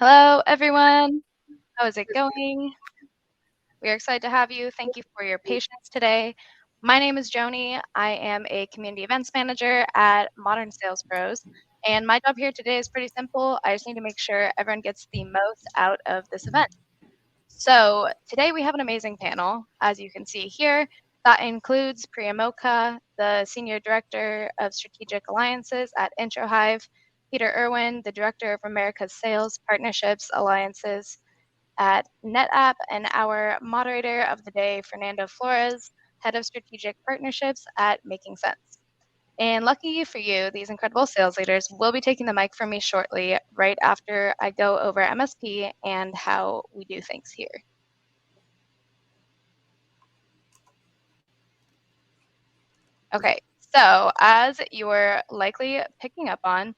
Hello, everyone. How is it going? We are excited to have you. Thank you for your patience today. My name is Joni. I am a community events manager at Modern Sales Pros. And my job here today is pretty simple. I just need to make sure everyone gets the most out of this event. So today we have an amazing panel, as you can see here. That includes Priya Mocha, the Senior Director of Strategic Alliances at Intrahive, Peter Irwin, the Director of America's Sales, Partnerships, Alliances at NetApp, and our moderator of the day, Fernando Flores, Head of Strategic Partnerships at Making Sense. And lucky for you, these incredible sales leaders will be taking the mic from me shortly, right after I go over MSP and how we do things here. Okay, so as you're likely picking up on,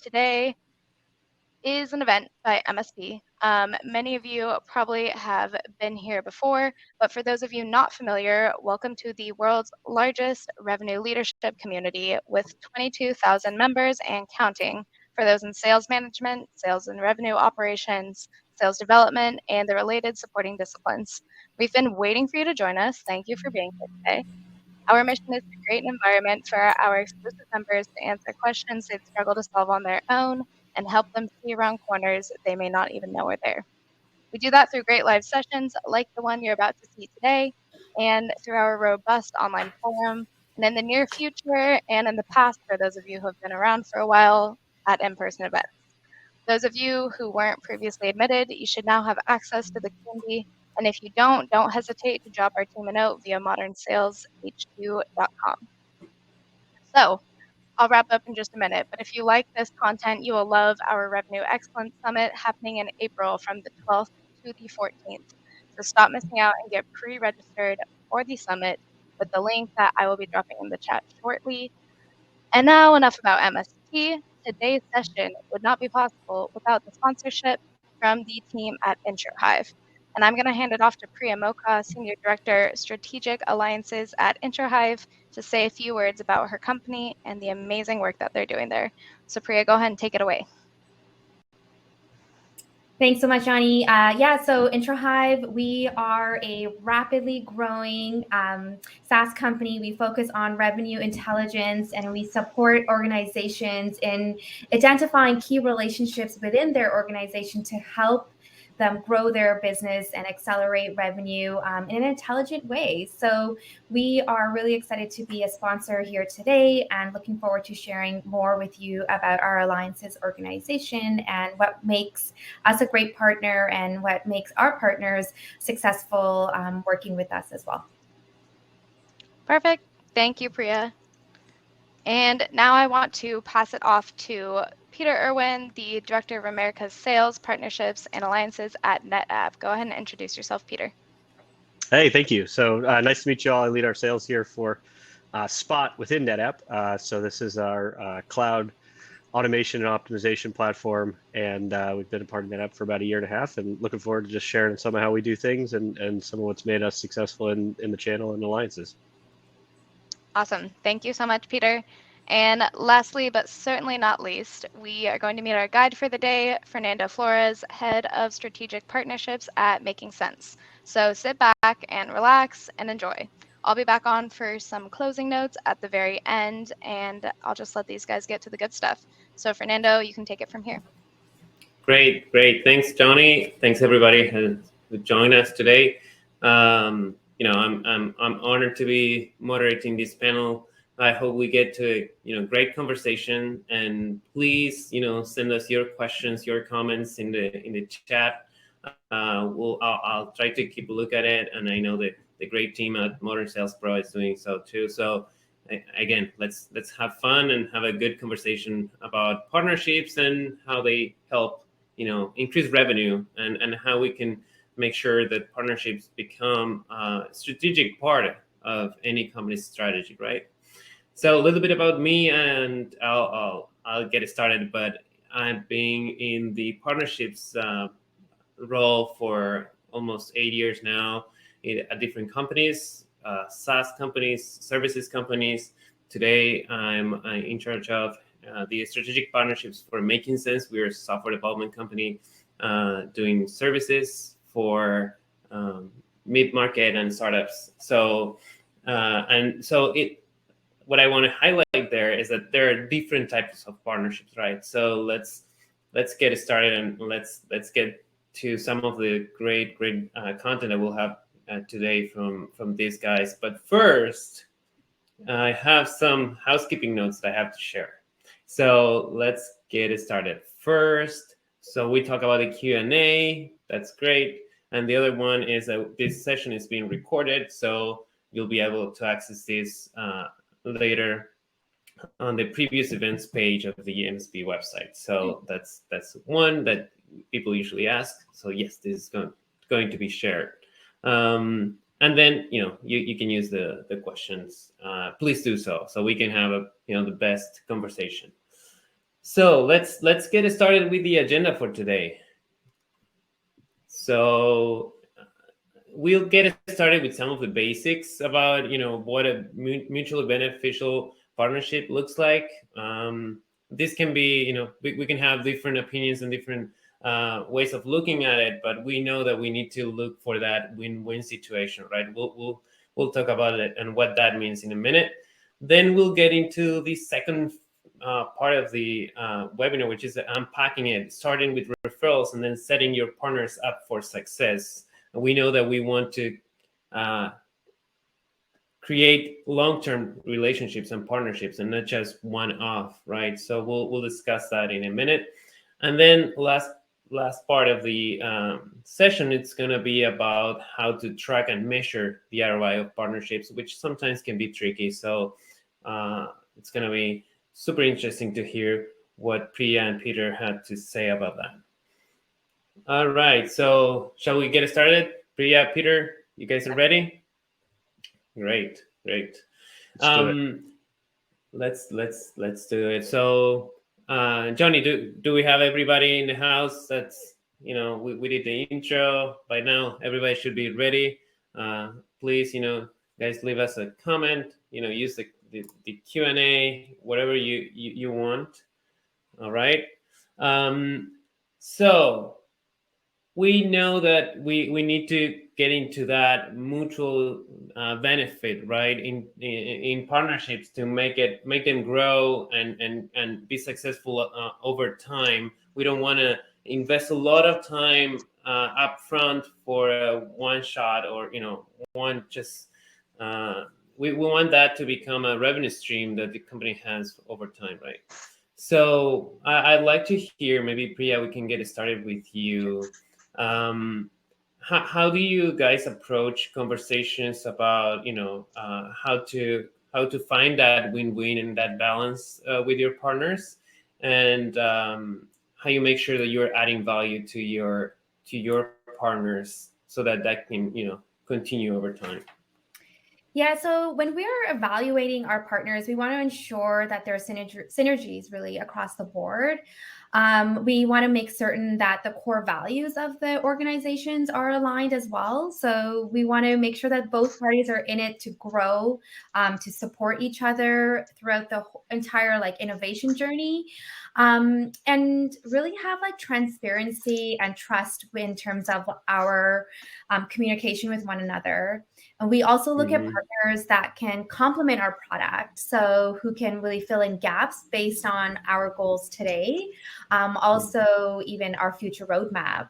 today is an event by MSP. Many of you probably have been here before, but for those of you not familiar, welcome to the world's largest revenue leadership community with 22,000 members and counting for those in sales management, sales and revenue operations, sales development, and the related supporting disciplines. We've been waiting for you to join us. Thank you for being here today. Our mission is to create an environment for our exclusive members to answer questions they'd struggle to solve on their own and help them see around corners they may not even know are there. We do that through great live sessions like the one you're about to see today, and through our robust online forum, and in the near future and in the past, for those of you who have been around for a while, at in-person events. Those of you who weren't previously admitted, you should now have access to the community. And if you don't hesitate to drop our team a note via modernsaleshq.com. So I'll wrap up in just a minute, but if you like this content, you will love our Revenue Excellence Summit happening in April from the 12th to the 14th. So stop missing out and get pre-registered for the summit with the link that I will be dropping in the chat shortly. And now enough about MSP. Today's session would not be possible without the sponsorship from the team at Intrahive. And I'm going to hand it off to Priya Mocha, Senior Director, Strategic Alliances at Intrahive, to say a few words about her company and the amazing work that they're doing there. So Priya, go ahead and take it away. Thanks so much, Johnny. So Intrahive, we are a rapidly growing SaaS company. We focus on revenue intelligence, and we support organizations in identifying key relationships within their organization to help them grow their business and accelerate revenue in an intelligent way. So we are really excited to be a sponsor here today and looking forward to sharing more with you about our Alliances organization and what makes us a great partner and what makes our partners successful working with us as well. Perfect. Thank you, Priya. And now I want to pass it off to Peter Irwin, the Director of America's Sales, Partnerships, and Alliances at NetApp. Go ahead and introduce yourself, Peter. Hey, thank you. So nice to meet you all. I lead our sales here for Spot within NetApp. So this is our cloud automation and optimization platform, and we've been a part of NetApp for about a year and a half, and looking forward to just sharing some of how we do things and some of what's made us successful in the channel and alliances. Awesome. Thank you so much, Peter. And lastly, but certainly not least, we are going to meet our guide for the day, Fernando Flores, Head of Strategic Partnerships at Making Sense. So sit back and relax and enjoy. I'll be back on for some closing notes at the very end, and I'll just let these guys get to the good stuff. So Fernando, you can take it from here. Great. Thanks, Johnny. Thanks, everybody who joined us today. I'm honored to be moderating this panel. I hope we get to great conversation, and please send us your questions, your comments in the chat. I'll try to keep a look at it, and I know that the great team at Modern Sales Pro is doing so too. So again, let's have fun and have a good conversation about partnerships and how they help increase revenue, and how we can make sure that partnerships become a strategic part of any company's strategy, right? So a little bit about me, and I'll get it started. But I've been in the partnerships role for almost 8 years now at different companies, SaaS companies, services companies. Today, I'm in charge of the strategic partnerships for making sense. We're a software development company doing services for mid-market and startups. So what I want to highlight there is that there are different types of partnerships, right? So let's get started, and let's get to some of the great content that we'll have today from these guys. But first, I have some housekeeping notes that I have to share. So let's get it started. First, so we talk about the Q&A. That's great. And the other one is that this session is being recorded, so you'll be able to access this later on the previous events page of the MSP website. So that's one that people usually ask. So yes, this is going to be shared. And then you can use the questions. Please do so we can have the best conversation. So let's get started with the agenda for today. So we'll get started with some of the basics about what a mutually beneficial partnership looks like. This can be we can have different opinions and different ways of looking at it, but we know that we need to look for that win-win situation, right? We'll talk about it and what that means in a minute. Then we'll get into the second part of the webinar, which is unpacking it, starting with referrals and then setting your partners up for success. And we know that we want to create long-term relationships and partnerships and not just one-off, right? So we'll discuss that in a minute. And then last part of the session, it's going to be about how to track and measure the ROI of partnerships, which sometimes can be tricky. So it's going to be super interesting to hear what Priya and Peter had to say about that. All right, so shall we get started? Priya, Peter, you guys are ready? Great. Let's do it. So Johnny, do we have everybody in the house? That's we did the intro. By now everybody should be ready. Please guys, leave us a comment, use the Q&A, whatever you want. All right. So we know that we need to get into that mutual benefit, right? In partnerships to make them grow and be successful over time. We don't want to invest a lot of time up front for a one shot or one just. We want that to become a revenue stream that the company has over time, right? So I'd like to hear, maybe Priya, we can get started with you. How do you guys approach conversations about how to find that win-win and that balance with your partners, and how you make sure that you're adding value to your partners so that can continue over time? Yeah, so when we are evaluating our partners, we want to ensure that there are synergies really across the board. We want to make certain that the core values of the organizations are aligned as well. So we want to make sure that both parties are in it to grow, to support each other throughout the entire innovation journey, and really have transparency and trust in terms of our communication with one another. And we also look at partners that can complement our product, so who can really fill in gaps based on our goals today, also even our future roadmap.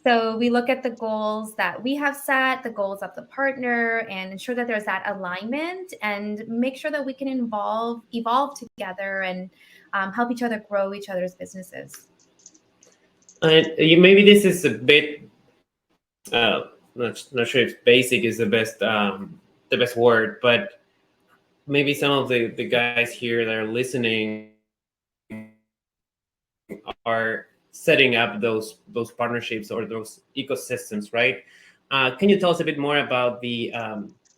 So we look at the goals that we have set, the goals of the partner, and ensure that there's that alignment, and make sure that we can evolve together and help each other grow each other's businesses. Maybe this is a bit. Not sure if basic is the best word, but maybe some of the guys here that are listening are setting up those partnerships or those ecosystems, right? Can you tell us a bit more about the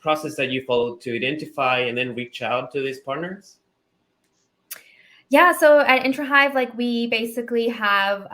process that you follow to identify and then reach out to these partners? Yeah, so at Intrahive, like we basically have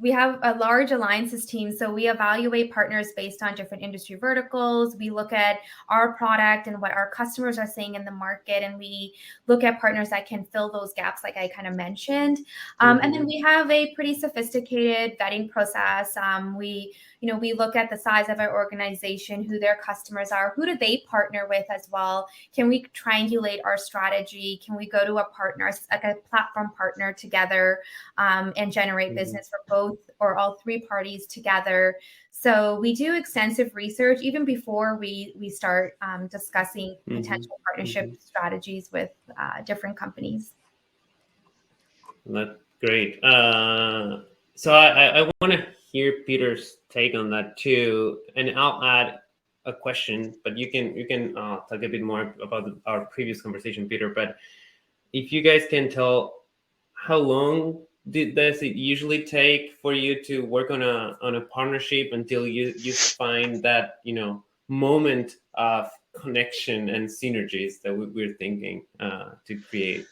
we have a large alliances team. So we evaluate partners based on different industry verticals. We look at our product and what our customers are saying in the market, and we look at partners that can fill those gaps, like I kind of mentioned. And then we have a pretty sophisticated vetting process. We look at the size of our organization, who their customers are, who do they partner with as well. Can we triangulate our strategy? Can we go to a partner, like a platform partner together, and generate business for both or all three parties together? So we do extensive research even before we start discussing potential partnership strategies with different companies. That's great. So I want to hear Peter's take on that too, and I'll add a question, but you can talk a bit more about our previous conversation, Peter. But if you guys can tell, how long does it usually take for you to work on a partnership until you find that moment of connection and synergies that we're thinking to create?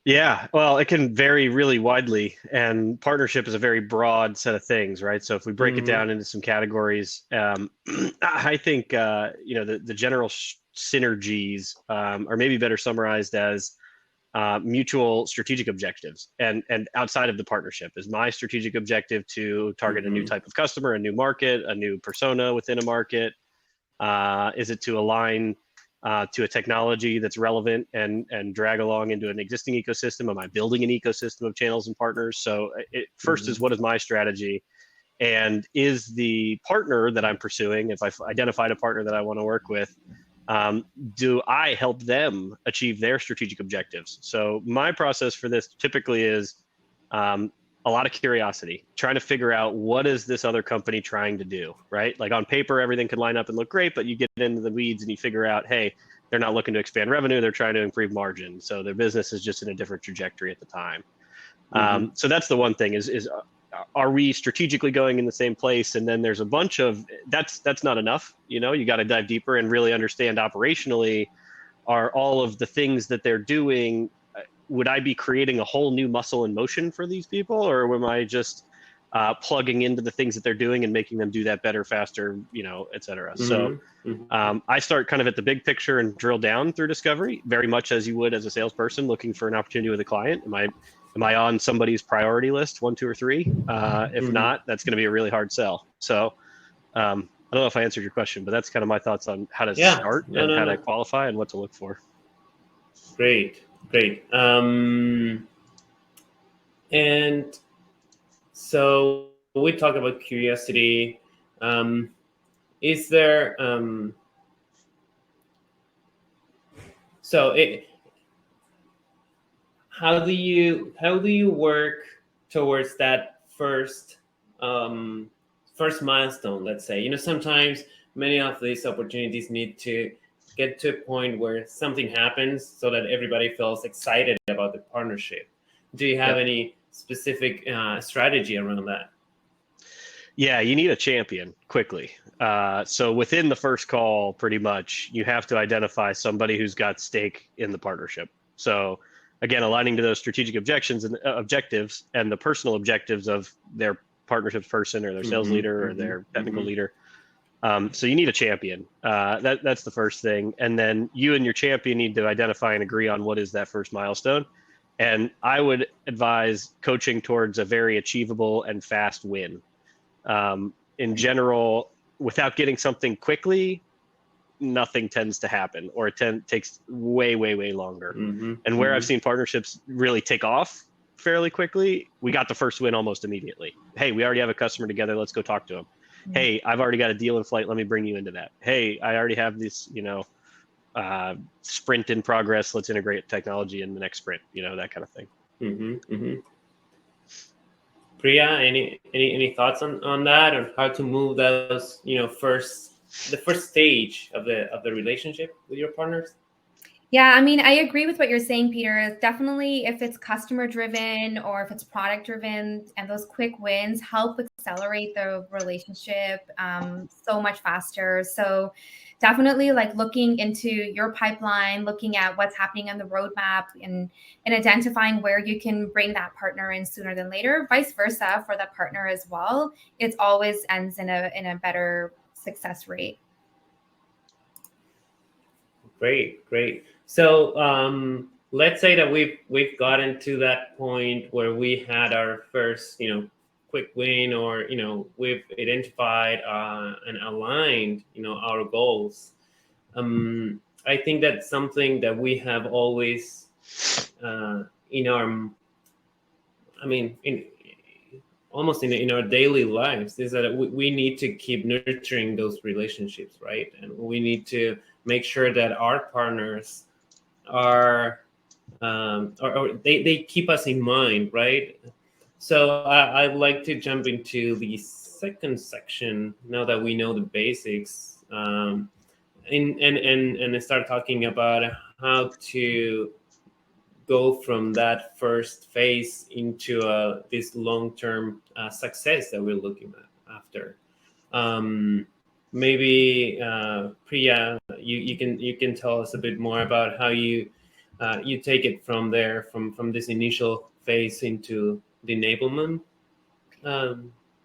Yeah, well, it can vary really widely, and partnership is a very broad set of things, right? So if we break it down into some categories, I think the general synergies are maybe better summarized as mutual strategic objectives. And outside of the partnership, is my strategic objective to target a new type of customer, a new market, a new persona within a market? Is it to align to a technology that's relevant and drag along into an existing ecosystem? Am I building an ecosystem of channels and partners? So first is, what is my strategy? And is the partner that I'm pursuing, if I've identified a partner that I want to work with, do I help them achieve their strategic objectives? So my process for this typically is a lot of curiosity, trying to figure out, what is this other company trying to do, right? Like on paper, everything can line up and look great, but you get into the weeds and you figure out, hey, they're not looking to expand revenue, they're trying to improve margin. So their business is just in a different trajectory at the time. So that's the one thing is are we strategically going in the same place? And then there's a bunch of, that's not enough. You got to dive deeper and really understand operationally, are all of the things that they're doing, would I be creating a whole new muscle in motion for these people, or am I just plugging into the things that they're doing and making them do that better, faster, et cetera? So I start kind of at the big picture and drill down through discovery, very much as you would as a salesperson looking for an opportunity with a client. Am I on somebody's priority list, 1, 2, or 3? If not, that's going to be a really hard sell. So I don't know if I answered your question, but that's kind of my thoughts on how to start and how to qualify and what to look for. Great. And so we talk about curiosity. Is there how do you work towards that first milestone? Let's say, sometimes many of these opportunities need to get to a point where something happens so that everybody feels excited about the partnership. Do you have any specific strategy around that? Yeah, you need a champion quickly. So within the first call, pretty much, you have to identify somebody who's got stake in the partnership. So again, aligning to those strategic objectives and the personal objectives of their partnerships person or their sales leader or their technical leader. So you need a champion. That's the first thing. And then you and your champion need to identify and agree on what is that first milestone. And I would advise coaching towards a very achievable and fast win. In general, without getting something quickly, nothing tends to happen, or it takes way, way, way longer. And where I've seen partnerships really take off fairly quickly, we got the first win almost immediately. Hey, we already have a customer together. Let's go talk to them. Hey, I've already got a deal in flight. Let me bring you into that. Hey, I already have this, sprint in progress. Let's integrate technology in the next sprint, that kind of thing. Priya, any thoughts on that, or how to move those, the first stage of the relationship with your partners? Yeah, I mean, I agree with what you're saying, Peter. Definitely, if it's customer driven or if it's product driven, and those quick wins help accelerate the relationship so much faster. So definitely like looking into your pipeline, looking at what's happening on the roadmap and identifying where you can bring that partner in sooner than later, vice versa for that partner as well. It always ends in a better success rate. Great. So let's say that we've gotten to that point where we had our first, quick win, or we've identified and aligned, our goals. I think that's something that we have always in our, in almost in our daily lives, is that we need to keep nurturing those relationships, right? And we need to make sure that our partners are or they keep us in mind, right? So I'd like to jump into the second section now that we know the basics, and start talking about how to go from that first phase into this long-term success that we're looking at after. Maybe Priya, you can tell us a bit more about how you take it from there, from this initial phase into the enablement.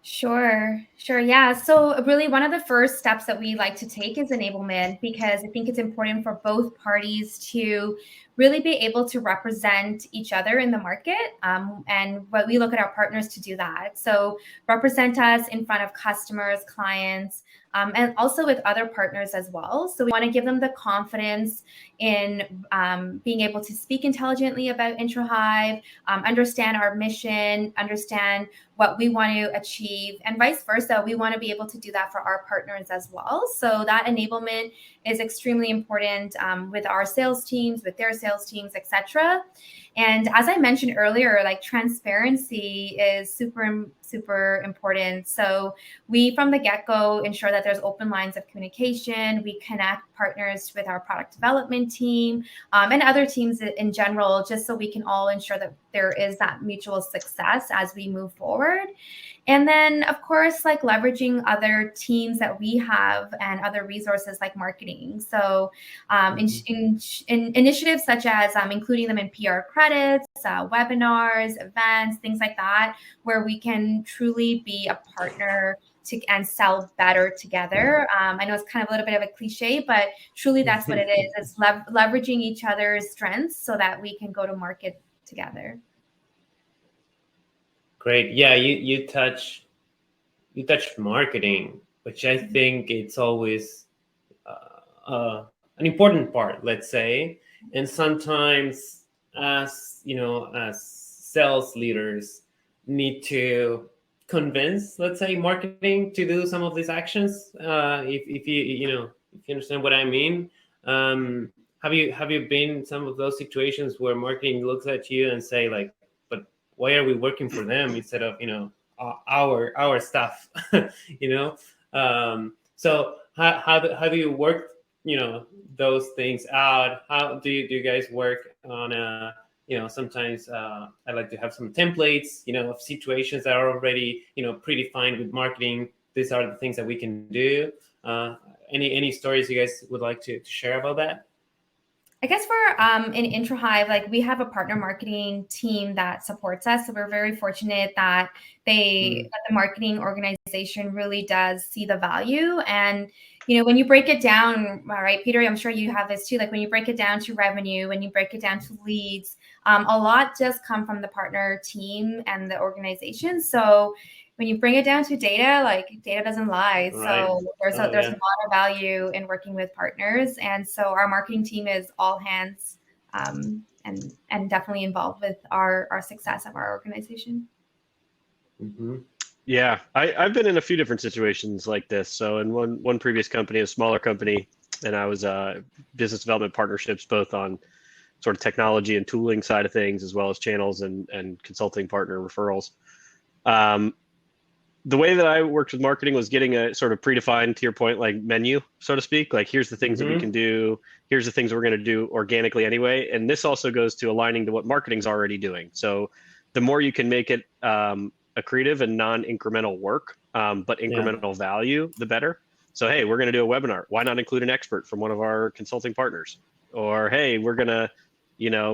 Sure. Yeah. So, really, one of the first steps that we like to take is enablement, because I think it's important for both parties to really be able to represent each other in the market. And what we look at our partners to do that. So, represent us in front of customers, clients, and also with other partners as well. So, we want to give them the confidence in being able to speak intelligently about Intrahive, understand our mission, understand what we want to achieve, and vice versa. We want to be able to do that for our partners as well. So that enablement is extremely important with our sales teams, with their sales teams, etc. And as I mentioned earlier, like transparency is super important. So we, from the get-go, ensure that there's open lines of communication. We connect partners with our product development team and other teams in general, just so we can all ensure that there is that mutual success as we move forward. And then, of course, like leveraging other teams that we have and other resources like marketing. So in initiatives such as including them in PR credits, webinars, events, things like that, where we can truly be a partner and sell better together. I know it's kind of a little bit of a cliche, but truly that's what it is. It's leveraging each other's strengths so that we can go to market together. Great. Yeah, you touched marketing, which I think it's always an important part, let's say. And sometimes, as sales leaders need to convince, let's say, marketing to do some of these actions. If you understand what I mean. Have you been in some of those situations where marketing looks at you and say, like, but why are we working for them instead of our stuff? So how do you work those things out? How do you guys work on sometimes I like to have some templates of situations that are already predefined with marketing. These are the things that we can do. Any stories you guys would like to share about that? I guess for in Intrahive, like we have a partner marketing team that supports us. So we're very fortunate that that the marketing organization really does see the value. And when you break it down, all right, Peter, I'm sure you have this too. Like when you break it down to revenue, when you break it down to leads, a lot does come from the partner team and the organization. So when you bring it down to data, like data doesn't lie. Right. So there's a lot of value in working with partners. And so our marketing team is all hands and definitely involved with our success of our organization. Mm-hmm. Yeah, I've been in a few different situations like this. So in one previous company, a smaller company, and I was business development partnerships, both on sort of technology and tooling side of things, as well as channels and consulting partner referrals. the way that I worked with marketing was getting a sort of predefined, to your point, like menu, so to speak. Like, here's the things that we can do. Here's the things we're going to do organically anyway. And this also goes to aligning to what marketing's already doing. So the more you can make it accretive and non-incremental work, but incremental value, the better. So, hey, we're going to do a webinar. Why not include an expert from one of our consulting partners? Or, hey, we're going to,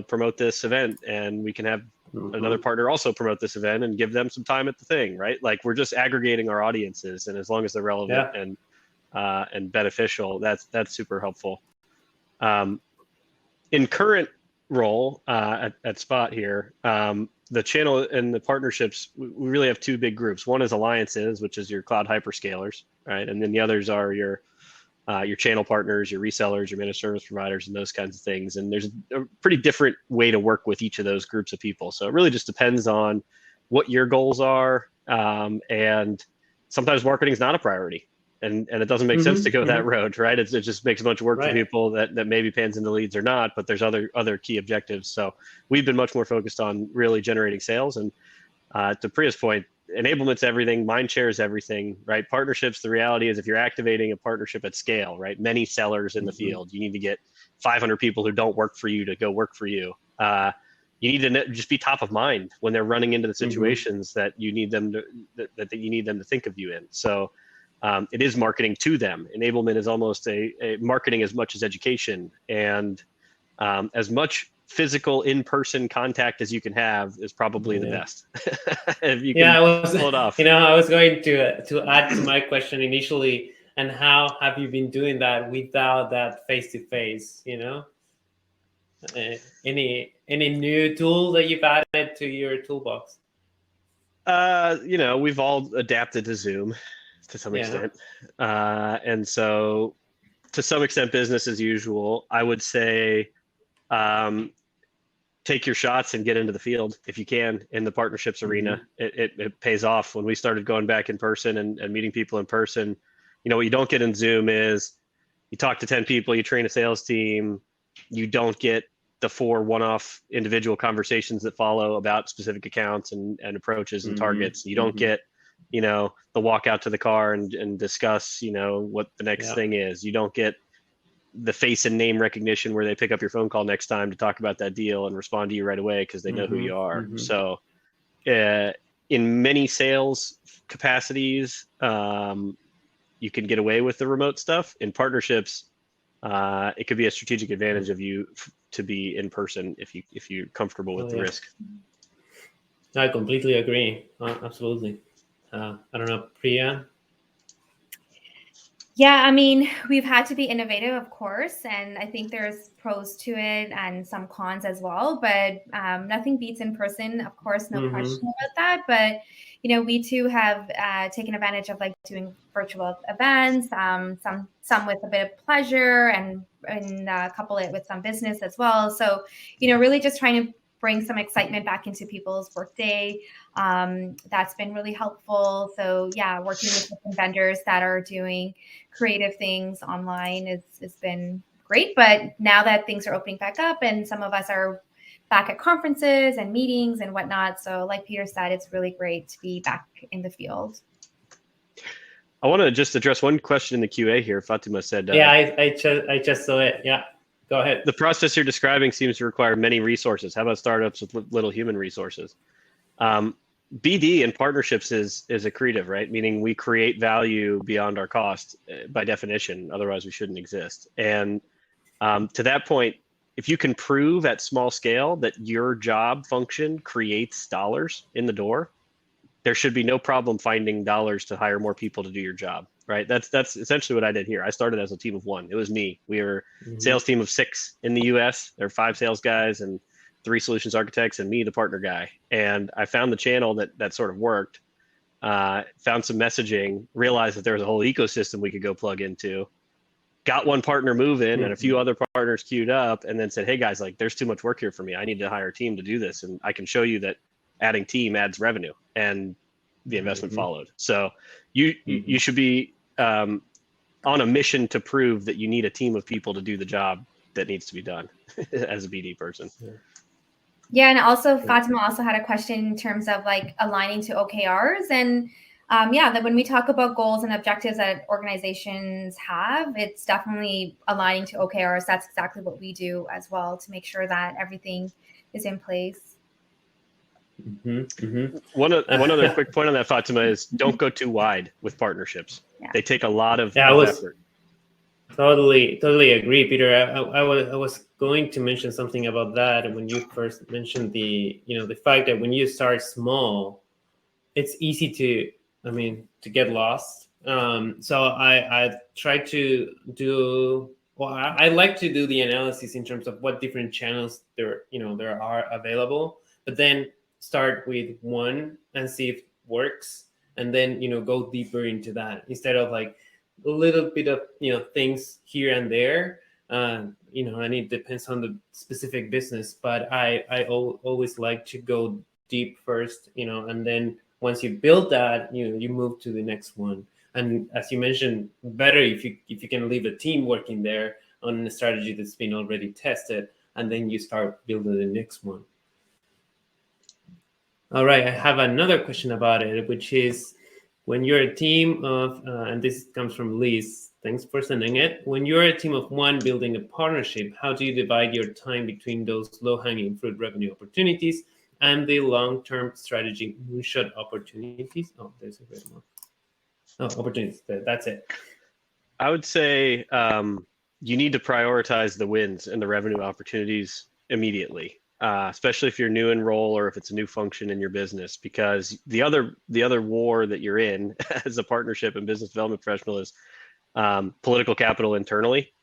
promote this event, and we can have another partner also promote this event and give them some time at the thing, right? Like, we're just aggregating our audiences, and as long as they're relevant and beneficial, that's super helpful. In current role at Spot here, the channel and the partnerships, we really have two big groups. One is alliances, which is your cloud hyperscalers, right? And then the others are your channel partners, your resellers, your managed service providers, and those kinds of things. And there's a pretty different way to work with each of those groups of people. So it really just depends on what your goals are. And sometimes marketing is not a priority, and it doesn't make sense to go that road, right? It just makes a bunch of work for people that maybe pans into leads or not, but there's other key objectives. So we've been much more focused on really generating sales. And to Priya's point, enablement's everything, mind share is everything, right? Partnerships, the reality is if you're activating a partnership at scale, right? Many sellers in the field, you need to get 500 people who don't work for you to go work for you. You need to just be top of mind when they're running into the situations that you need them to that you need them to think of you in. So it is marketing to them. Enablement is almost a marketing as much as education, and as much physical in-person contact as you can have is probably the best. If you can pull it off. I was going to add to my question initially, and how have you been doing that without that face-to-face? Any new tool that you've added to your toolbox? We've all adapted to Zoom to some extent, and so to some extent, business as usual. I would say, take your shots and get into the field if you can in the partnerships arena. It pays off. When we started going back in person and meeting people in person, what you don't get in Zoom is you talk to 10 people, you train a sales team, you don't get the 4 one-off individual conversations that follow about specific accounts and approaches and targets. You don't get, the walk out to the car and discuss, what the next thing is. You don't get the face and name recognition where they pick up your phone call next time to talk about that deal and respond to you right away because they know who you are. So in many sales capacities, you can get away with the remote stuff. In partnerships, it could be a strategic advantage of you to be in person if you're comfortable with the risk. I completely agree. Absolutely. I don't know, Priya? Yeah, I mean, we've had to be innovative, of course, and I think there's pros to it and some cons as well, but nothing beats in person, of course, no question about that. But, we too have taken advantage of doing virtual events, some with a bit of pleasure and couple it with some business as well. So, really just trying to bring some excitement back into people's workday. That's been really helpful. So yeah, working with different vendors that are doing creative things online has been great. But now that things are opening back up and some of us are back at conferences and meetings and whatnot. So like Peter said, it's really great to be back in the field. I want to just address one question in the QA here. Fatima said, I just saw it. Yeah. Go ahead. The process you're describing seems to require many resources. How about startups with little human resources? BD and partnerships is accretive, right? Meaning we create value beyond our cost by definition. Otherwise, we shouldn't exist. And to that point, if you can prove at small scale that your job function creates dollars in the door, there should be no problem finding dollars to hire more people to do your job. Right. That's essentially what I did here. I started as a team of 1. It was me. We were a sales team of 6 in the US. There are 5 sales guys and 3 solutions architects and me, the partner guy. And I found the channel that sort of worked, found some messaging, realized that there was a whole ecosystem we could go plug into, got one partner moving and a few other partners queued up, and then said, hey guys, there's too much work here for me. I need to hire a team to do this. And I can show you that adding team adds revenue, and the investment followed. So you should be on a mission to prove that you need a team of people to do the job that needs to be done as a BD person. Yeah, and also Fatima also had a question in terms of aligning to OKRs, and That when we talk about goals and objectives that organizations have, it's definitely aligning to OKRs. That's exactly what we do as well to make sure that everything is in place. One other quick point on that, Fatima, is don't go too wide with partnerships. Yeah. They take a lot of effort. Totally agree, Peter. I was going to mention something about that when you first mentioned the fact that when you start small, it's easy to get lost. So I try to do I like to do the analysis in terms of what different channels there are available, but then start with one and see if it works, and then go deeper into that instead of like a little bit of things here and there. And it depends on the specific business, but I always like to go deep first, and then once you build that, you move to the next one. And as you mentioned, better if you can leave a team working there on a strategy that's been already tested, and then you start building the next one. All right, I have another question about it, which is when you're a team of, and this comes from Liz, thanks for sending it. When you're a team of one building a partnership, how do you divide your time between those low-hanging fruit revenue opportunities and the long-term strategy moonshot opportunities? Oh, there's a bit more. Oh, opportunities. That's it. I would say you need to prioritize the wins and the revenue opportunities immediately, especially if you're new in role or if it's a new function in your business, because the other war that you're in as a partnership and business development professional is political capital internally,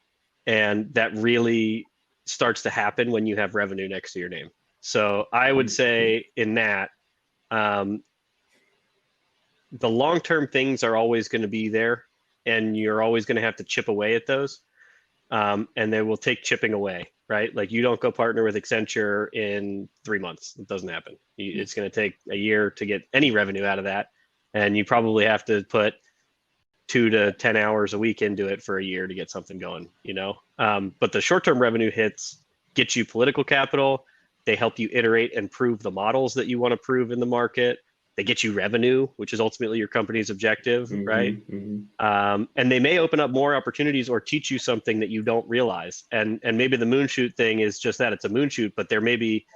and that really starts to happen when you have revenue next to your name. So I would say in that, the long-term things are always going to be there, and you're always going to have to chip away at those, and they will take chipping away, right? Like you don't go partner with Accenture in 3 months. It doesn't happen. It's going to take a year to get any revenue out of that, and you probably have to put 2 to 10 hours a week into it for a year to get something going, but the short-term revenue hits get you political capital. They help you iterate and prove the models that you want to prove in the market. They get you revenue, which is ultimately your company's objective, right? And they may open up more opportunities or teach you something that you don't realize. And maybe the moonshoot thing is just that, it's a moonshoot, but there may be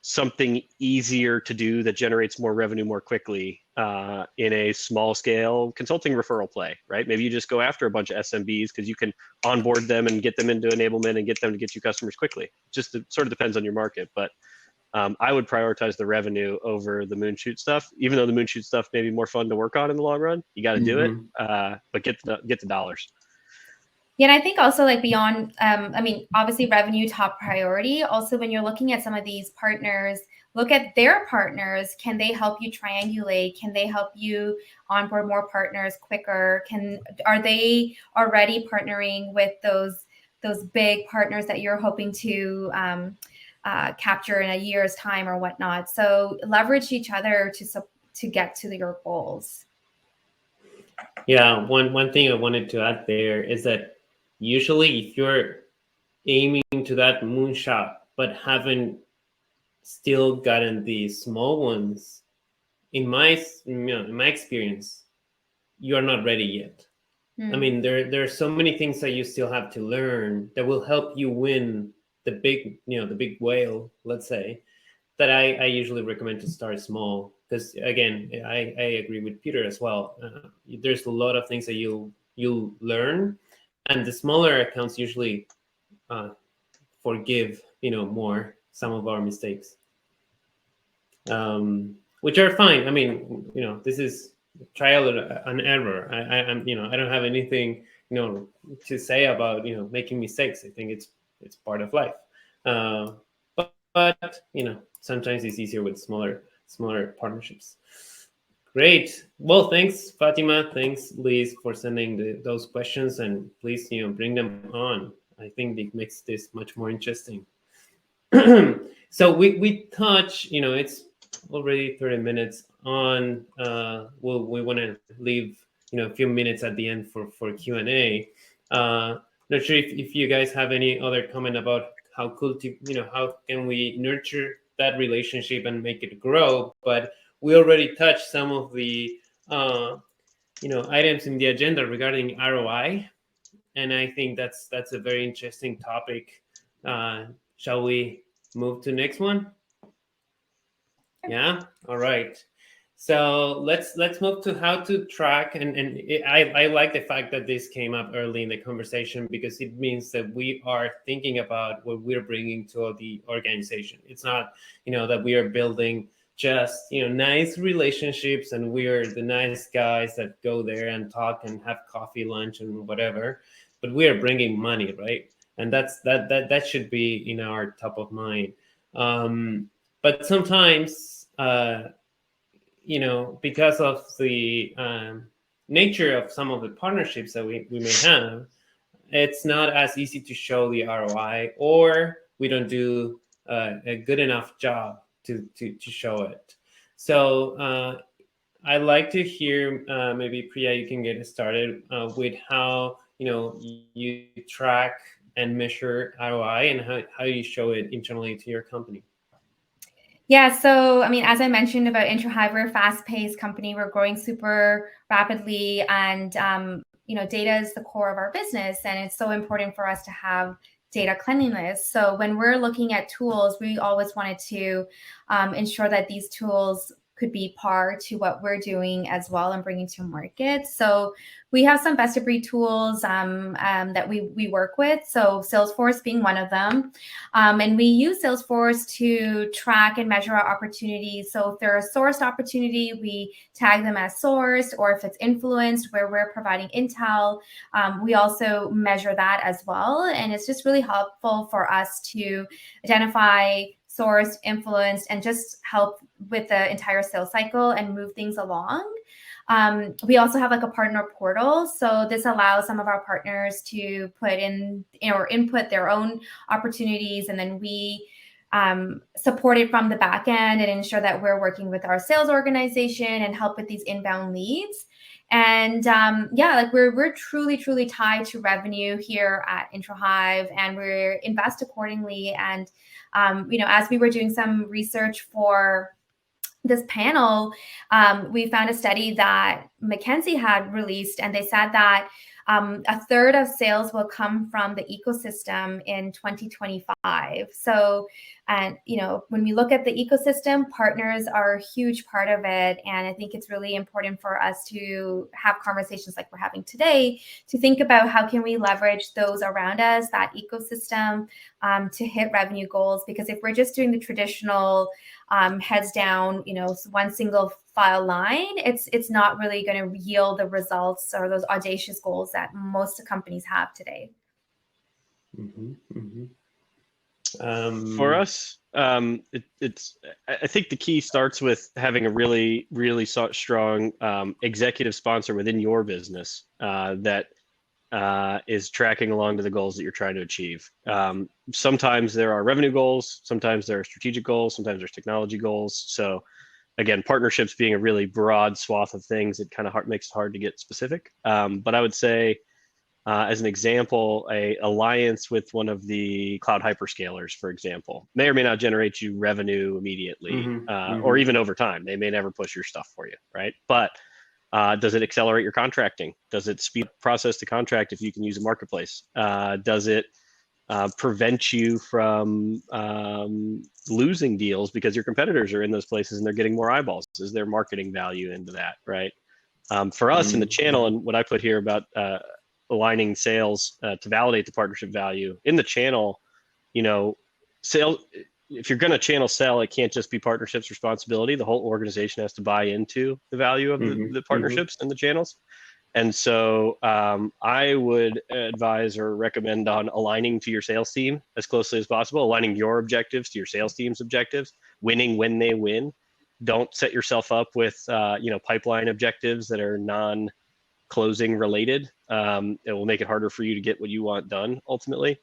something easier to do that generates more revenue more quickly in a small scale consulting referral play, right? Maybe you just go after a bunch of SMBs because you can onboard them and get them into enablement and get them to get you customers quickly. Just it sort of depends on your market, but I would prioritize the revenue over the moonshoot stuff, even though the moonshoot stuff may be more fun to work on in the long run. You got to do it, but get the dollars. Yeah, and I think also like beyond, obviously revenue top priority. Also, when you're looking at some of these partners, look at their partners. Can they help you triangulate? Can they help you onboard more partners quicker? Are they already partnering with those big partners that you're hoping to capture in a year's time or whatnot? So leverage each other to get to your goals. Yeah, one thing I wanted to add there is that usually if you're aiming to that moonshot but haven't still gotten the small ones, in my experience, you're not ready yet. I mean, there are so many things that you still have to learn that will help you win the big whale, let's say, that I usually recommend to start small. Because again, I agree with Peter as well. There's a lot of things that you'll learn, and the smaller accounts usually forgive more some of our mistakes, which are fine. I mean, this is trial and error. I don't have anything to say about making mistakes. I think it's part of life. But sometimes it's easier with smaller partnerships. Great. Well, thanks, Fatima. Thanks, Liz, for sending those questions, and please bring them on. I think it makes this much more interesting. So we touch, it's already 30 minutes on. We want to leave a few minutes at the end for Q&A. Not sure if you guys have any other comment about how can we nurture that relationship and make it grow, but we already touched some of the items in the agenda regarding ROI, and I think that's a very interesting topic. Shall we move to the next one? Yeah. All right. So let's move to how to track, and I like the fact that this came up early in the conversation, because it means that we are thinking about what we're bringing to the organization. It's not that we are building just nice relationships and we're the nice guys that go there and talk and have coffee, lunch, and whatever, but we are bringing money, right? And that should be in our top of mind. But sometimes because of the nature of some of the partnerships that we may have, it's not as easy to show the ROI, or we don't do a good enough job to show it. So I'd like to hear, maybe Priya, you can get started with how you track and measure ROI, and how you show it internally to your company. Yeah, so I mean, as I mentioned about Intrahive, we're a fast-paced company. We're growing super rapidly, and data is the core of our business, and it's so important for us to have data cleanliness. So when we're looking at tools, we always wanted to ensure that these tools could be par to what we're doing as well and bringing to market. So we have some best of breed tools that we work with. So Salesforce being one of them. And we use Salesforce to track and measure our opportunities. So if they're a sourced opportunity, we tag them as sourced, or if it's influenced where we're providing intel, we also measure that as well. And it's just really helpful for us to identify sourced, influenced, and just help with the entire sales cycle and move things along. We also have like a partner portal. So this allows some of our partners to put in or input their own opportunities, and then we support it from the back end and ensure that we're working with our sales organization and help with these inbound leads. And we're truly tied to revenue here at Intrahive, and we're invest accordingly. And as we were doing some research for this panel, we found a study that McKinsey had released, and they said that a third of sales will come from the ecosystem in 2025. So, and when we look at the ecosystem, partners are a huge part of it. And I think it's really important for us to have conversations like we're having today to think about how can we leverage those around us, that ecosystem, to hit revenue goals. Because if we're just doing the traditional heads down, one single file line, it's not really going to yield the results or those audacious goals that most companies have today. Mm-hmm, mm-hmm. For us, I think the key starts with having a really strong executive sponsor within your business that is tracking along to the goals that you're trying to achieve. Sometimes there are revenue goals, sometimes there are strategic goals, sometimes there's technology goals. So again, partnerships being a really broad swath of things, it kind of makes it hard to get specific. But I would say, as an example, a alliance with one of the cloud hyperscalers, for example, may or may not generate you revenue immediately, or even over time. They may never push your stuff for you, right? But does it accelerate your contracting? Does it speed the process to contract if you can use a marketplace? Does it prevent you from losing deals because your competitors are in those places and they're getting more eyeballs? Is there marketing value into that, right? For us in the channel, and what I put here about aligning sales to validate the partnership value in the channel, sales, if you're going to channel sell, it can't just be partnerships responsibility. The whole organization has to buy into the value of the partnerships and the channels. And so I would advise or recommend on aligning to your sales team as closely as possible, aligning your objectives to your sales team's objectives, winning when they win. Don't set yourself up with pipeline objectives that are non-closing related. It will make it harder for you to get what you want done ultimately.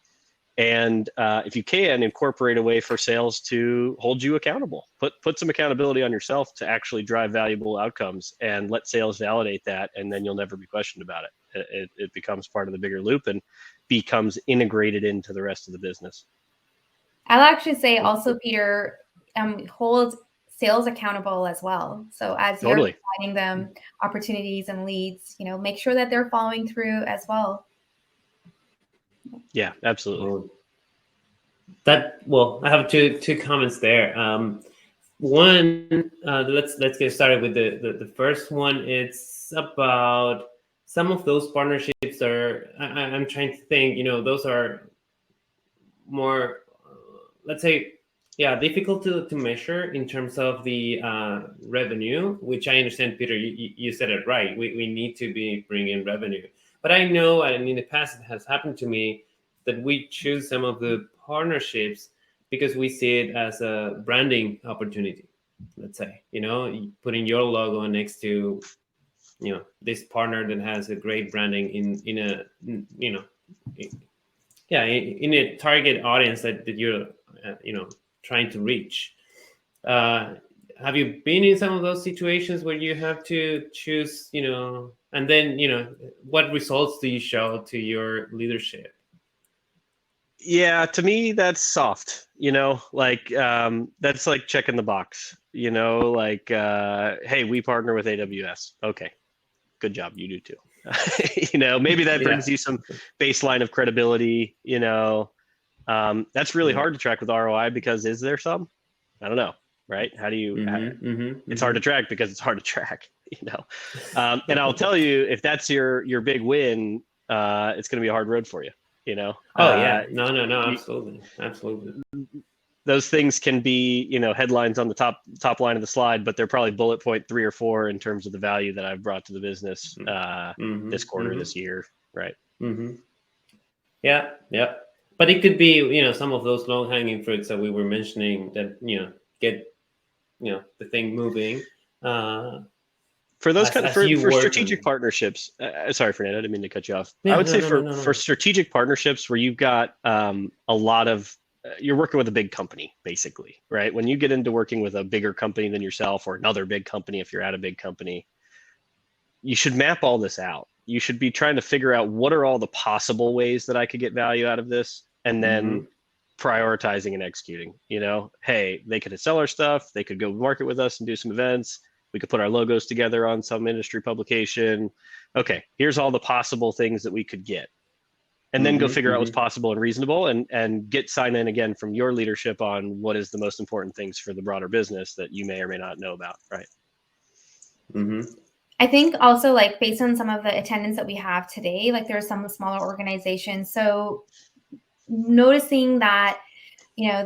And if you can, incorporate a way for sales to hold you accountable. Put some accountability on yourself to actually drive valuable outcomes, and let sales validate that, and then you'll never be questioned about it. It becomes part of the bigger loop and becomes integrated into the rest of the business. I'll actually say also, Peter, hold sales accountable as well. So as Totally. you're finding them opportunities and leads, make sure that they're following through as well. Yeah, absolutely. I have two comments there. One, let's get started with the first one. It's about some of those partnerships are. I'm trying to think. Those are more, let's say, difficult to measure in terms of the revenue. Which I understand, Peter. You said it right. We need to be bringing revenue. But I know, and in the past, it has happened to me that we choose some of the partnerships because we see it as a branding opportunity. Let's say, putting your logo next to, this partner that has a great branding in a, in a target audience that you're, trying to reach. Have you been in some of those situations where you have to choose, and then, what results do you show to your leadership? Yeah, to me that's soft, that's like checking the box, hey, we partner with AWS. Okay, good job, you do too. Maybe that brings you some baseline of credibility. That's really hard to track with ROI, because is there some? I don't know, right? How do you it's hard to track because it's hard to track. And I'll tell you, if that's your big win, it's going to be a hard road for you. No, absolutely. Those things can be, headlines on the top line of the slide, but they're probably bullet point 3 or 4 in terms of the value that I've brought to the business this quarter, this year, right? Yeah. But it could be, some of those low-hanging fruits that we were mentioning that, get, the thing moving. For those for strategic partnerships, sorry, Fernando, I didn't mean to cut you off. I would say for strategic partnerships where you've got a lot of, you're working with a big company, basically, right? When you get into working with a bigger company than yourself, or another big company, if you're at a big company, you should map all this out. You should be trying to figure out what are all the possible ways that I could get value out of this, and then prioritizing and executing. Hey, they could sell our stuff, they could go market with us and do some events. We could put our logos together on some industry publication. Okay, here's all the possible things that we could get. And then go figure out what's possible and reasonable, and get sign-in again from your leadership on what is the most important things for the broader business that you may or may not know about, right? I think also, based on some of the attendance that we have today, there are some smaller organizations. So noticing that,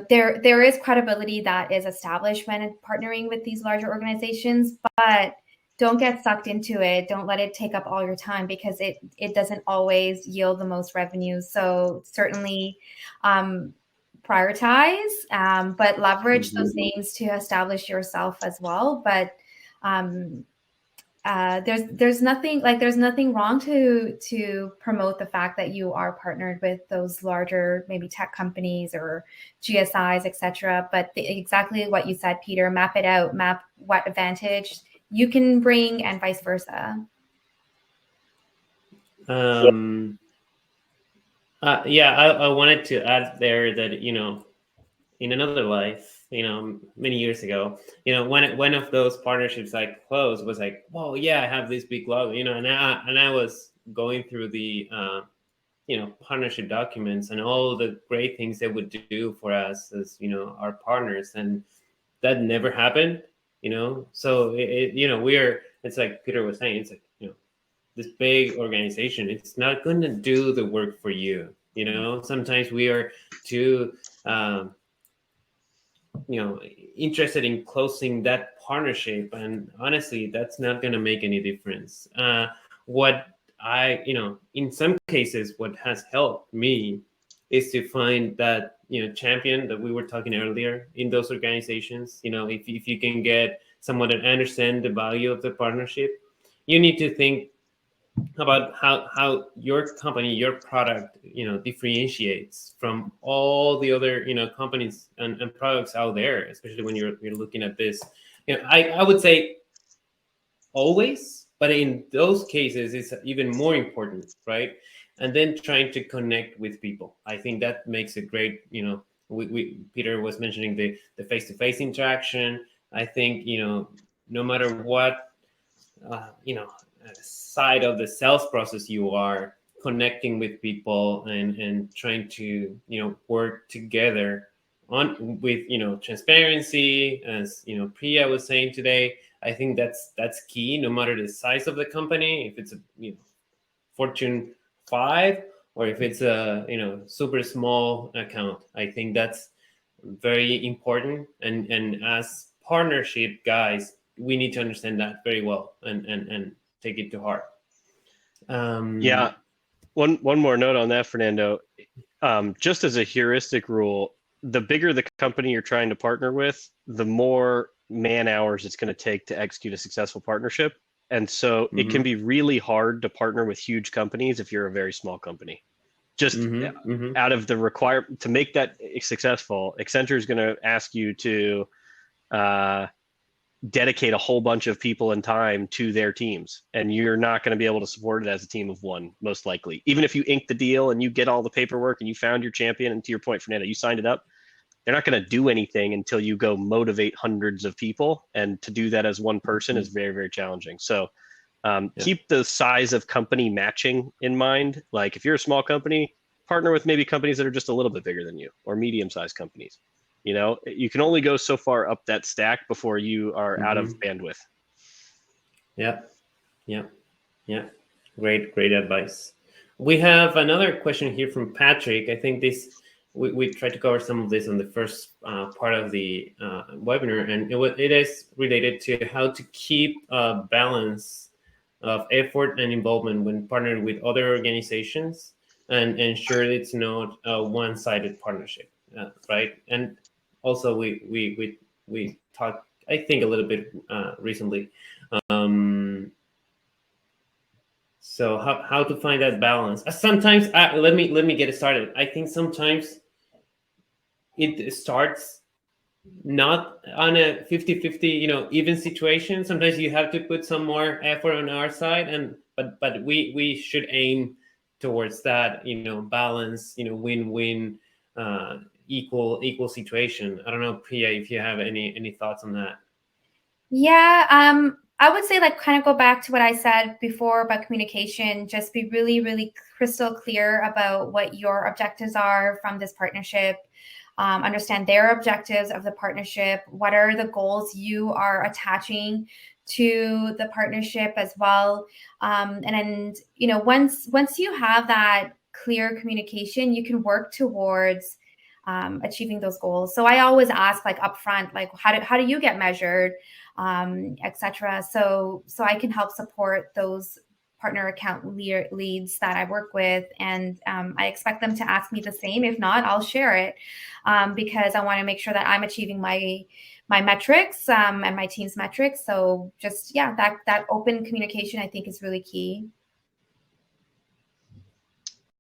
there is credibility that is established when partnering with these larger organizations, but don't get sucked into it. Don't let it take up all your time, because it doesn't always yield the most revenue. So certainly prioritize, but leverage those things to establish yourself as well. But there's nothing wrong to promote the fact that you are partnered with those larger, maybe tech companies or GSIs, etc. But exactly what you said, Peter, map it out, map what advantage you can bring, and vice versa. I wanted to add there that, in another life, many years ago, one of those partnerships I closed was like, oh yeah, I have this big logo, and I was going through the partnership documents and all the great things they would do for us as, our partners, and that never happened. So it's like Peter was saying, it's like, this big organization, it's not going to do the work for you. Sometimes we are too interested in closing that partnership, and honestly, that's not going to make any difference. What I, in some cases, what has helped me is to find that, champion that we were talking earlier in those organizations. If you can get someone that understands the value of the partnership, you need to think about how your company, your product, differentiates from all the other, companies and products out there, especially when you're looking at this. I would say always, but in those cases, it's even more important, right? And then trying to connect with people. I think that makes a great, Peter was mentioning the face-to-face interaction. I think, no matter what side of the sales process, you are connecting with people and trying to work together with transparency, as Priya was saying today. I think that's key, no matter the size of the company, if it's a Fortune 5 or if it's a super small account. I think that's very important, and as partnership guys, we need to understand that very well and take it to heart. Yeah. One more note on that, Fernando. Just as a heuristic rule, the bigger the company you're trying to partner with, the more man hours it's going to take to execute a successful partnership. And so it can be really hard to partner with huge companies if you're a very small company. Just out of the requirement to make that successful, Accenture is going to ask you to dedicate a whole bunch of people and time to their teams, and you're not going to be able to support it as a team of one, most likely. Even if you ink the deal and you get all the paperwork and you found your champion, and to your point, Fernando, you signed it up, they're not going to do anything until you go motivate hundreds of people, and to do that as one person is very, very challenging. So keep the size of company matching in mind. Like if you're a small company, partner with maybe companies that are just a little bit bigger than you, or medium-sized companies. You can only go so far up that stack before you are out of bandwidth. Yeah. Great advice. We have another question here from Patrick. I think we tried to cover some of this on the first part of the webinar, and it is related to how to keep a balance of effort and involvement when partnering with other organizations, and ensure it's not a one-sided partnership, right? And also we talked, I think, a little bit recently. So how to find that balance? Sometimes let me get it started. I think sometimes it starts not on a 50-50 even situation. Sometimes you have to put some more effort on our side, but we should aim towards that balance, win-win, equal situation. I don't know, Priya, if you have any thoughts on that. Yeah, I would say kind of go back to what I said before about communication. Just be really, really crystal clear about what your objectives are from this partnership. Understand their objectives of the partnership. What are the goals you are attaching to the partnership as well? And then, once you have that clear communication, you can work towards achieving those goals. So I always ask upfront, how do you get measured, etc. So I can help support those partner account leads that I work with, and I expect them to ask me the same. If not, I'll share it because I want to make sure that I'm achieving my metrics and my team's metrics. So just that open communication, I think, is really key.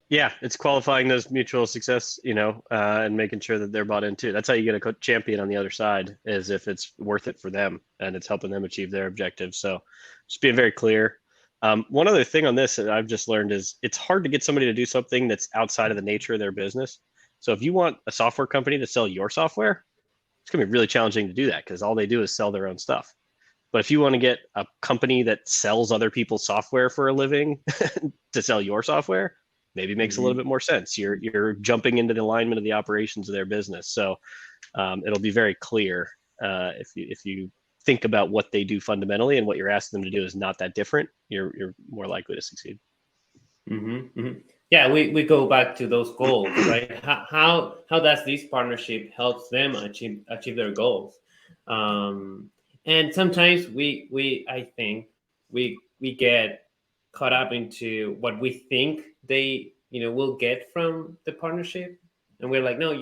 Yeah, it's qualifying those mutual success, and making sure that they're bought in too. That's how you get a champion on the other side, is if it's worth it for them and it's helping them achieve their objectives. So just being very clear. One other thing on this that I've just learned is it's hard to get somebody to do something that's outside of the nature of their business. So if you want a software company to sell your software, it's going to be really challenging to do that because all they do is sell their own stuff. But if you want to get a company that sells other people's software for a living to sell your software, maybe it makes a little bit more sense. You're jumping into the alignment of the operations of their business. So it'll be very clear if you think about what they do fundamentally and what you're asking them to do is not that different, you're more likely to succeed. Yeah, we go back to those goals, right? How does this partnership helps them achieve their goals? And sometimes I think we get caught up into what we think they will get from the partnership, and we're like, no,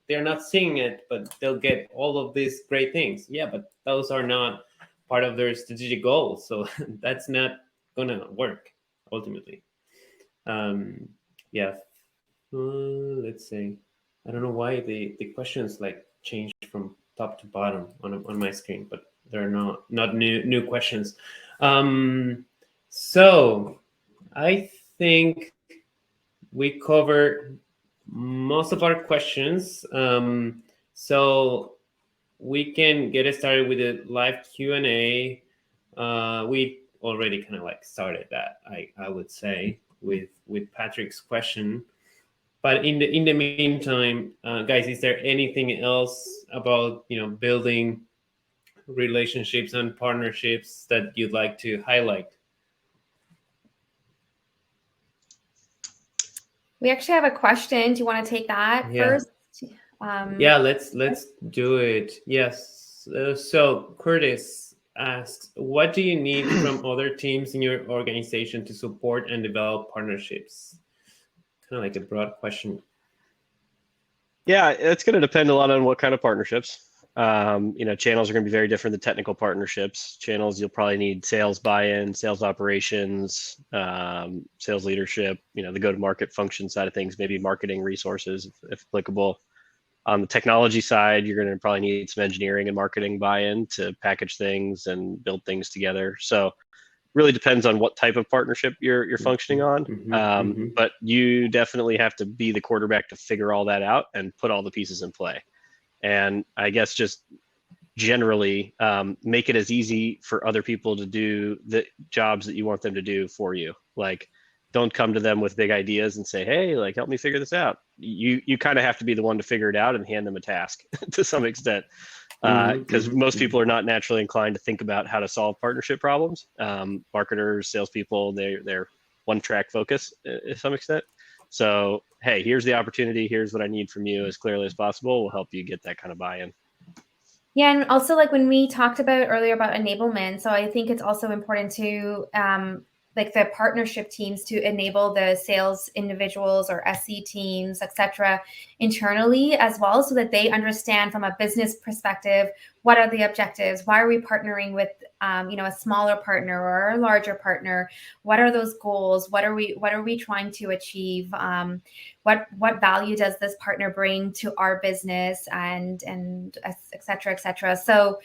they're not seeing it, but they'll get all of these great things. Yeah, but those are not part of their strategic goals, so that's not gonna work ultimately. Let's see. I don't know why the questions changed from top to bottom on my screen, but they're not new questions. So I think we covered most of our questions. So we can get started with the live Q&A. We already kind of like started that, I would say, with Patrick's question. But in the meantime, guys, is there anything else about building relationships and partnerships that you'd like to highlight? We actually have a question. Do you want to take that first? Yeah, let's do it. Yes. So Curtis asks, what do you need from other teams in your organization to support and develop partnerships? Kind of like a broad question. Yeah, it's going to depend a lot on what kind of partnerships. Channels are going to be very different than technical partnerships. Channels, you'll probably need sales buy-in, sales operations, sales leadership, the go-to-market function side of things, maybe marketing resources if applicable. On the technology side, you're going to probably need some engineering and marketing buy-in to package things and build things together. So really depends on what type of partnership you're functioning on. But you definitely have to be the quarterback to figure all that out and put all the pieces in play. And I guess just generally make it as easy for other people to do the jobs that you want them to do for you. Like, don't come to them with big ideas and say, hey, like, help me figure this out. You kind of have to be the one to figure it out and hand them a task to some extent. Because most people are not naturally inclined to think about how to solve partnership problems. Marketers, salespeople, they're one-track focus to some extent. So, hey, here's the opportunity. Here's what I need from you as clearly as possible. We'll help you get that kind of buy-in. Yeah, and also like when we talked about earlier about enablement, so I think it's also important to like the partnership teams to enable the sales individuals or SE teams, etc., internally as well, so that they understand from a business perspective what are the objectives, why are we partnering with a smaller partner or a larger partner, what are those goals, what are we trying to achieve, what value does this partner bring to our business, and etc., etc. So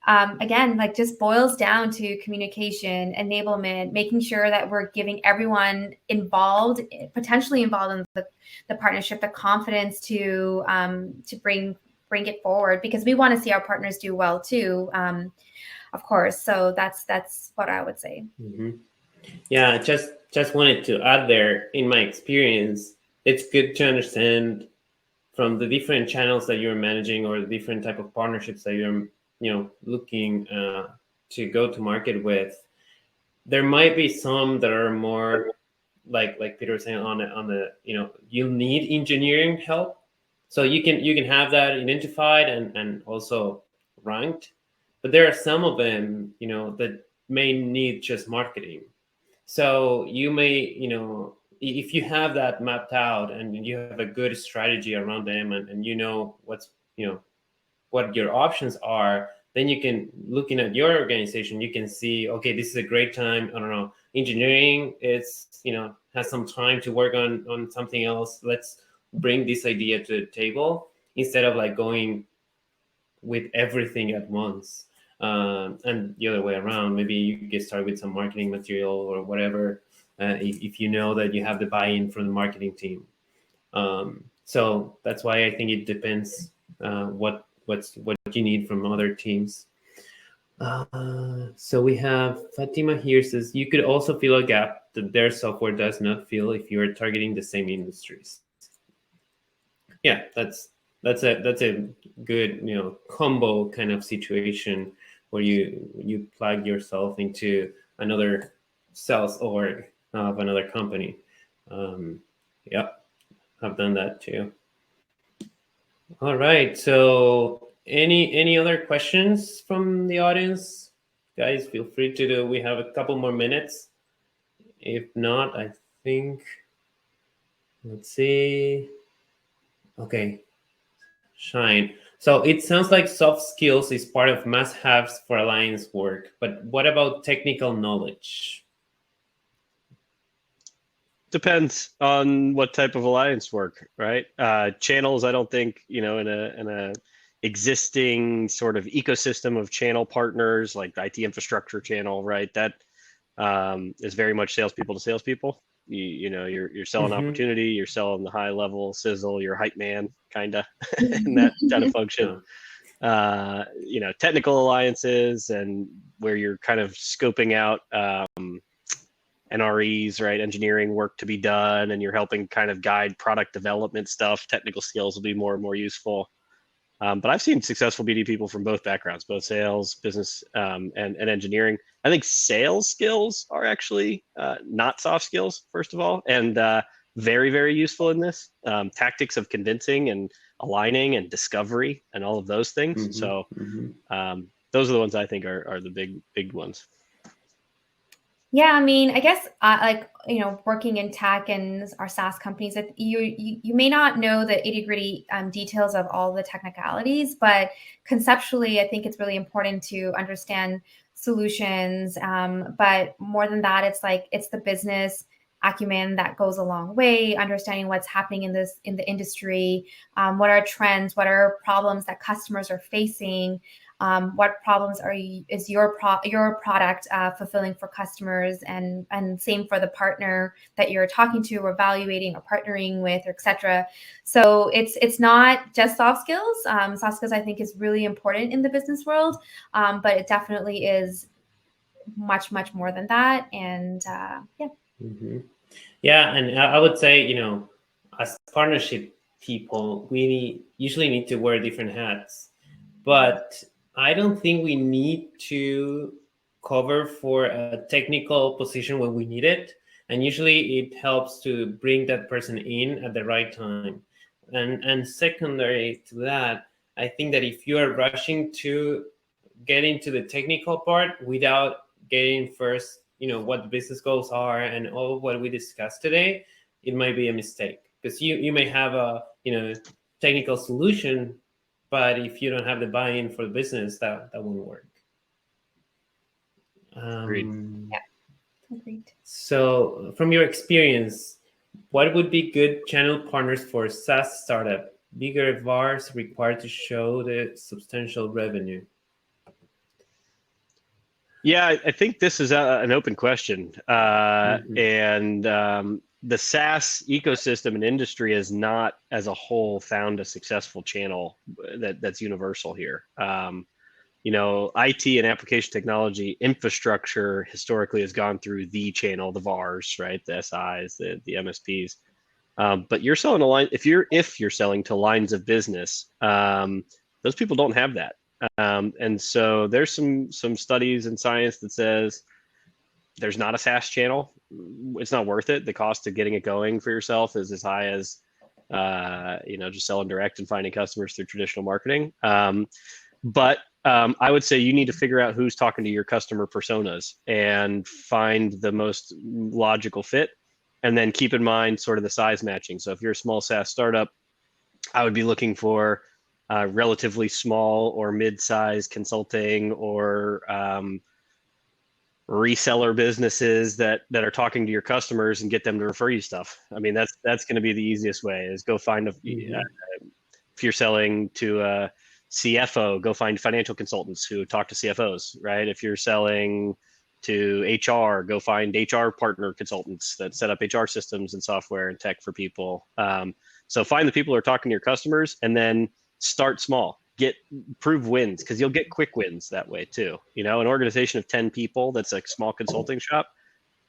again, like just boils down to communication, enablement, making sure that we're giving everyone involved, potentially involved in the partnership, the confidence to bring it forward, because we want to see our partners do well too, of course. So that's what I would say. Yeah, just wanted to add there, in my experience, it's good to understand from the different channels that you're managing or the different type of partnerships that you're looking to go to market with. There might be some that are more like Peter was saying on the you need engineering help, so you can have that identified and also ranked. But there are some of them that may need just marketing. So you may if you have that mapped out and you have a good strategy around them and what's what your options are, then you can, looking at your organization, you can see, okay, this is a great time. I don't know, engineering, it's, has some time to work on something else. Let's bring this idea to the table instead of like going with everything at once. And the other way around, maybe you get started with some marketing material or whatever, if you know that you have the buy-in from the marketing team. So that's why I think it depends what you need from other teams. So we have Fatima here says, you could also fill a gap that their software does not fill if you are targeting the same industries. Yeah, that's a good combo kind of situation where you plug yourself into another sales org of another company. Yep, I've done that too. All right, so any other questions from the audience? Guys, feel free to do. We have a couple more minutes. If not, I think, let's see. Okay, Shine. So it sounds like soft skills is part of must-haves for alliance work, but what about technical knowledge? Depends on what type of alliance work, right? Channels, I don't think, in a existing sort of ecosystem of channel partners, like IT infrastructure channel, right? That is very much salespeople to salespeople. You're selling opportunity, you're selling the high level sizzle, you're a hype man, kind of, in that kind of function. technical alliances, and where you're kind of scoping out NREs, right? Engineering work to be done, and you're helping kind of guide product development stuff. Technical skills will be more and more useful. But I've seen successful BD people from both backgrounds, both sales, business, and engineering. I think sales skills are actually not soft skills, first of all, and very, very useful in this. Tactics of convincing and aligning and discovery and all of those things. So those are the ones I think are the big ones. Yeah, I mean, I guess working in tech and our SaaS companies, you may not know the itty-gritty details of all the technicalities, but conceptually, I think it's really important to understand solutions. But more than that, it's the business acumen that goes a long way. Understanding what's happening in the industry, what are trends, what are problems that customers are facing. What problems is your product fulfilling for customers, and same for the partner that you're talking to or evaluating or partnering with, etc. So it's not just soft skills. Soft skills I think is really important in the business world, but it definitely is much more than that. And yeah, and I would say as partnership people, we usually need to wear different hats, but I don't think we need to cover for a technical position when we need it. And usually it helps to bring that person in at the right time. And secondary to that, I think that if you are rushing to get into the technical part without getting first, what the business goals are and all of what we discussed today, it might be a mistake. Because you may have a technical solution, but if you don't have the buy-in for the business, that won't work. Agreed. Agreed. So from your experience, what would be good channel partners for SaaS startup? Bigger VARs required to show the substantial revenue? Yeah, I think this is an open question. And the SaaS ecosystem and industry has not, as a whole, found a successful channel that's universal here. IT and application technology infrastructure historically has gone through the channel, the VARs, right? The SIs, the MSPs. But you're selling a line. If you're selling to lines of business, those people don't have that. And so there's some studies in science that says there's not a SaaS channel. It's not worth it. The cost of getting it going for yourself is as high as just selling direct and finding customers through traditional marketing. But I would say you need to figure out who's talking to your customer personas and find the most logical fit, and then keep in mind sort of the size matching. So if you're a small SaaS startup, I would be looking for relatively small or mid-sized consulting or reseller businesses that are talking to your customers and get them to refer you stuff. I mean, that's going to be the easiest way, is go find if you're selling to a CFO, go find financial consultants who talk to CFOs, right? If you're selling to HR, go find HR partner consultants that set up HR systems and software and tech for people. So find the people who are talking to your customers, and then start small. Prove wins, because you'll get quick wins that way too. An organization of 10 people that's a small consulting shop,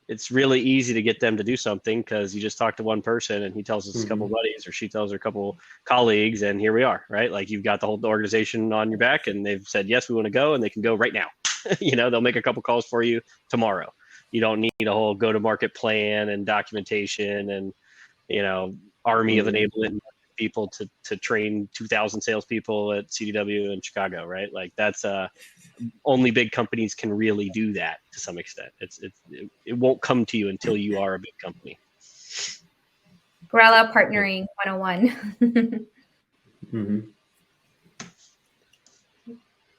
it's really easy to get them to do something because you just talk to one person and he tells us a couple of buddies, or she tells her a couple colleagues, and here we are, right? Like, you've got the whole organization on your back and they've said, yes, we want to go, and they can go right now. They'll make a couple calls for you tomorrow. You don't need a whole go-to-market plan and documentation and, army of enablement people to train 2,000 salespeople at CDW in Chicago, right? Like, that's only big companies can really do that to some extent. It won't come to you until you are a big company. Guerrilla partnering 101.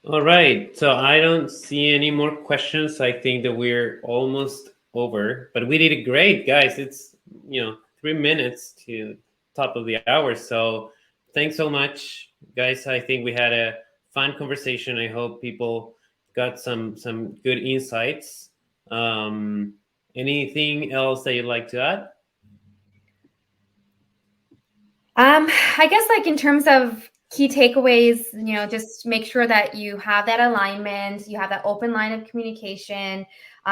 All right, so I don't see any more questions. I think that we're almost over, but we did great, guys. It's 3 minutes to top of the hour. So thanks so much, guys. I think we had a fun conversation. I hope people got some good insights. Anything else that you'd like to add? I guess, in terms of key takeaways, just make sure that you have that alignment, you have that open line of communication,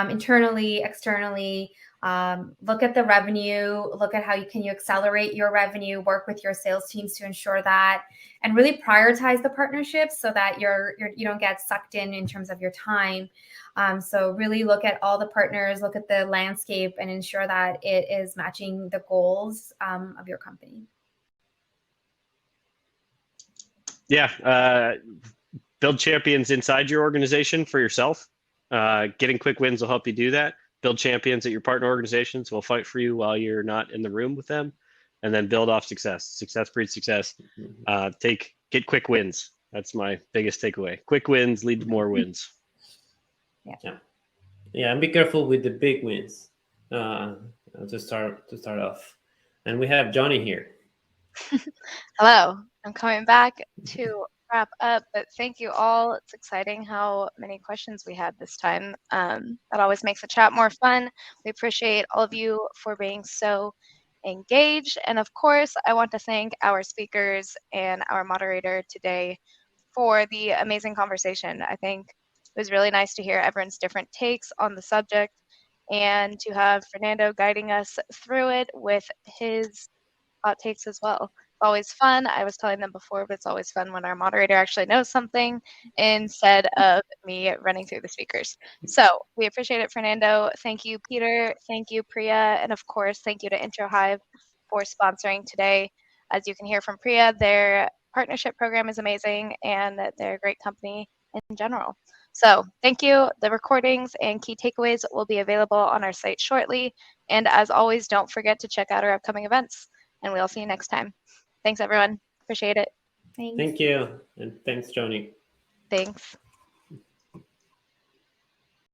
internally, externally. Look at the revenue, look at how you accelerate your revenue, work with your sales teams to ensure that, and really prioritize the partnerships so that you don't get sucked in terms of your time. So really look at all the partners, look at the landscape, and ensure that it is matching the goals of your company. Yeah, build champions inside your organization for yourself. Getting quick wins will help you do that. Build champions at your partner organizations who will fight for you while you're not in the room with them, and then build off success. Success breeds success. Get quick wins. That's my biggest takeaway. Quick wins lead to more wins. Yeah, and be careful with the big wins to start off. And we have Johnny here. Hello, I'm coming back to wrap up, but thank you all. It's exciting how many questions we had this time. That always makes the chat more fun. We appreciate all of you for being so engaged. And of course, I want to thank our speakers and our moderator today for the amazing conversation. I think it was really nice to hear everyone's different takes on the subject and to have Fernando guiding us through it with his hot takes as well. It's always fun. I was telling them before, but it's always fun when our moderator actually knows something instead of me running through the speakers. So we appreciate it, Fernando. Thank you, Peter. Thank you, Priya. And of course, thank you to Intrahive for sponsoring today. As you can hear from Priya, their partnership program is amazing and they're a great company in general. So thank you. The recordings and key takeaways will be available on our site shortly. And as always, don't forget to check out our upcoming events. And we'll see you next time. Thanks, everyone. Appreciate it. Thanks. Thank you. And thanks, Johnny. Thanks.